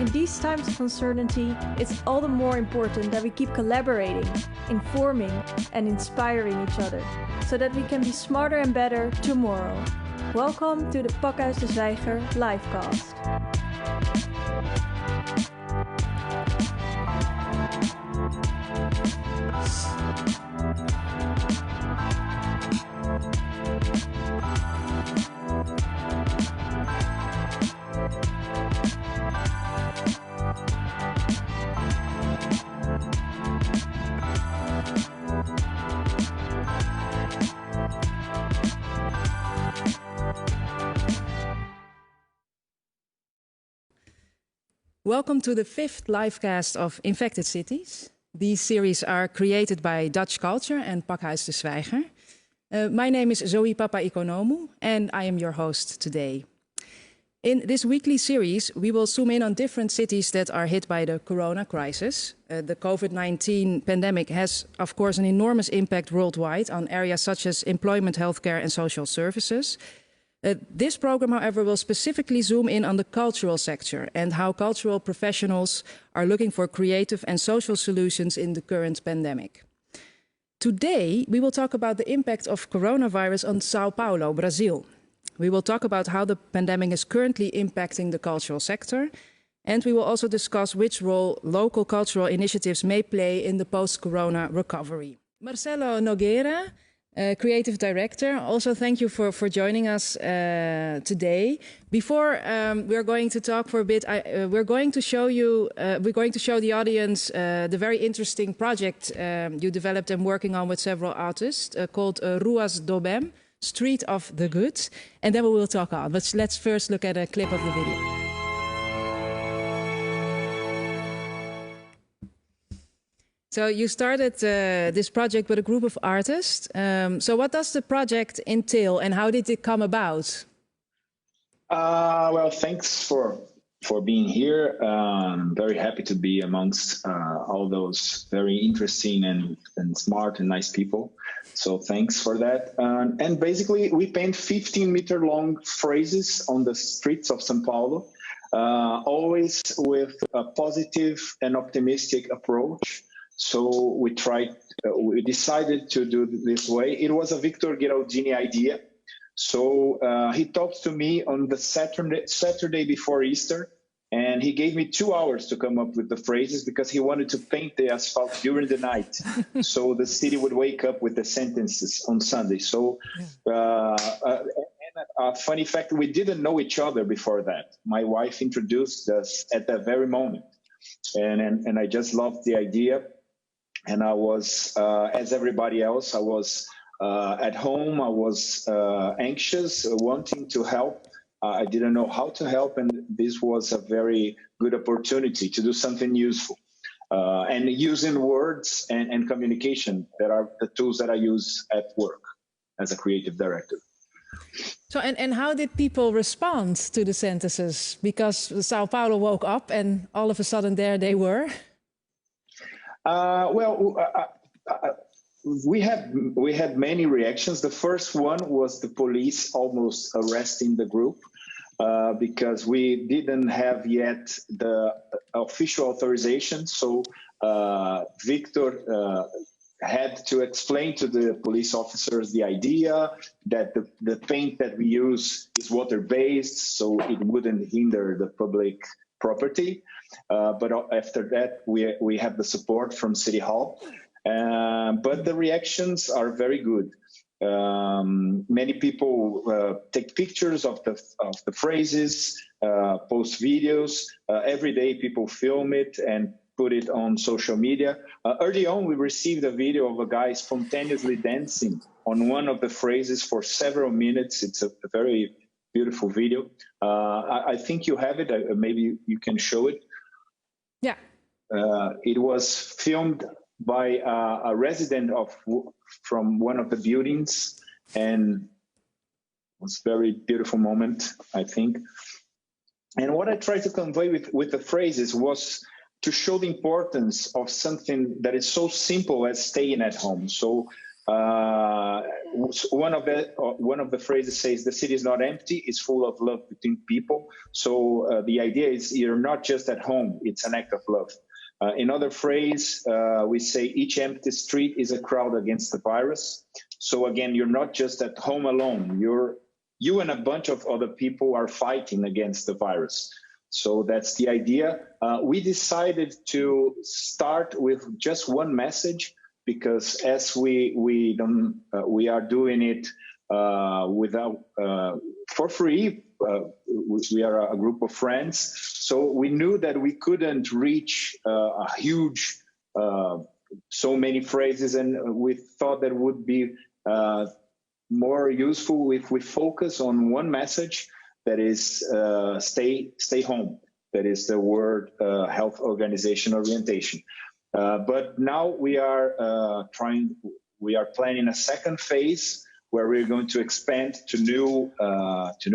In these times of uncertainty, it's all the more important that we keep collaborating, informing, and inspiring each other, so that we can be smarter and better tomorrow. Welcome to the Pakhuis de Zwijger livecast. Welcome to the 5th livecast of Infected Cities. These series are created by Dutch Culture and Pakhuis de Zwijger. My name is Zoe Papaikonomou and I am your host today. In this weekly series, we will zoom in on different cities that are hit by the corona crisis. The COVID-19 pandemic has, of course, an enormous impact worldwide on areas such as employment, healthcare and social services. This program, however, will specifically zoom in on the cultural sector and how cultural professionals are looking for creative and social solutions in the current pandemic. Today, we will talk about the impact of coronavirus on São Paulo, Brazil. We will talk about how the pandemic is currently impacting the cultural sector, and we will also discuss which role local cultural initiatives may play in the post-corona recovery. Marcelo Nogueira, Creative Director, also thank you for joining us today. Before we're going to talk for a bit, we're going to show the audience the very interesting project you developed and working on with several artists called Ruas do Bem, Street of the Good, and then we will talk on. But let's first look at a clip of the video. So you started this project with a group of artists. So what does the project entail and how did it come about? Well, thanks for being here. I'm very happy to be amongst all those very interesting and smart and nice people. So thanks for that. And basically, we paint 15-meter-long phrases on the streets of São Paulo, always with a positive and optimistic approach. So we decided to do it this way. It was a Victor Giraldini idea. So he talked to me on the Saturday before Easter, and he gave me 2 hours to come up with the phrases because he wanted to paint the asphalt during the night. So the city would wake up with the sentences on Sunday. So and a funny fact, we didn't know each other before that. My wife introduced us at that very moment. And I just loved the idea. And I was, as everybody else, I was at home. I was anxious, wanting to help. I didn't know how to help, and this was a very good opportunity to do something useful. And using words and communication, that are the tools that I use at work as a creative director. So, and how did people respond to the sentences? Because São Paulo woke up and all of a sudden there they were. We had many reactions. The first one was the police almost arresting the group because we didn't have yet the official authorization. So Victor had to explain to the police officers the idea that the paint that we use is water-based, so it wouldn't hinder the public property. But after that, we have the support from City Hall. But the reactions are very good. Many people take pictures of the phrases, post videos. Every day people film it and put it on social media. Early on, we received a video of a guy spontaneously dancing on one of the phrases for several minutes. It's a very beautiful video. I think you have it. Maybe you can show it. Yeah. It was filmed by a resident from one of the buildings, and it was a very beautiful moment, I think. And what I tried to convey with the phrases was to show the importance of something that is so simple as staying at home. So One of the phrases says, "The city is not empty; it's full of love between people." So the idea is you're not just at home; it's an act of love. Another phrase we say, "Each empty street is a crowd against the virus." So again, you're not just at home alone; you and a bunch of other people are fighting against the virus. So that's the idea. We decided to start with just one message, because as we are doing it without for free. We are a group of friends, so we knew that we couldn't reach a huge, so many phrases, and we thought that would be more useful if we focus on one message, that is stay home. That is the World Health Organization orientation. But now we are planning a second phase where we're going to expand to new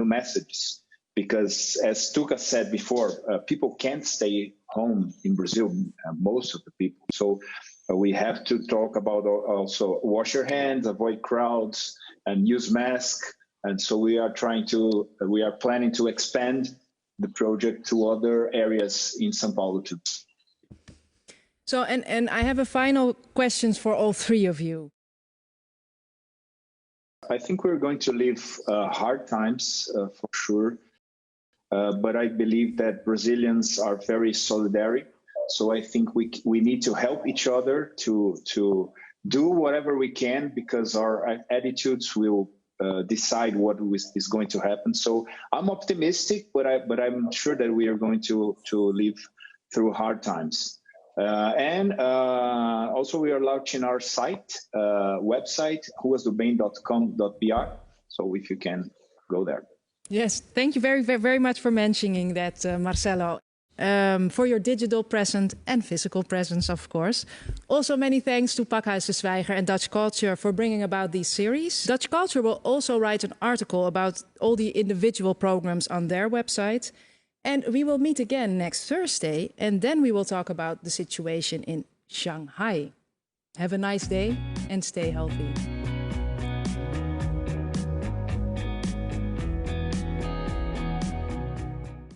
messages, because as Tuca said before, people can't stay home in Brazil, most of the people. So we have to talk about also wash your hands, avoid crowds, and use masks. And so we are planning to expand the project to other areas in São Paulo too. So, and I have a final question for all three of you. I think we're going to live hard times for sure, but I believe that Brazilians are very solidary. So I think we need to help each other to do whatever we can, because our attitudes will decide what is going to happen. So I'm optimistic, but I'm sure that we are going to live through hard times. And also we are launching our website, ruasdobem.com.br. So if you can go there. Yes, thank you very, very, very much for mentioning that, Marcelo. For your digital presence and physical presence, of course. Also, many thanks to Pakhuis de Zwijger and Dutch Culture for bringing about these series. Dutch Culture will also write an article about all the individual programs on their website. And we will meet again next Thursday, and then we will talk about the situation in Shanghai. Have a nice day and stay healthy.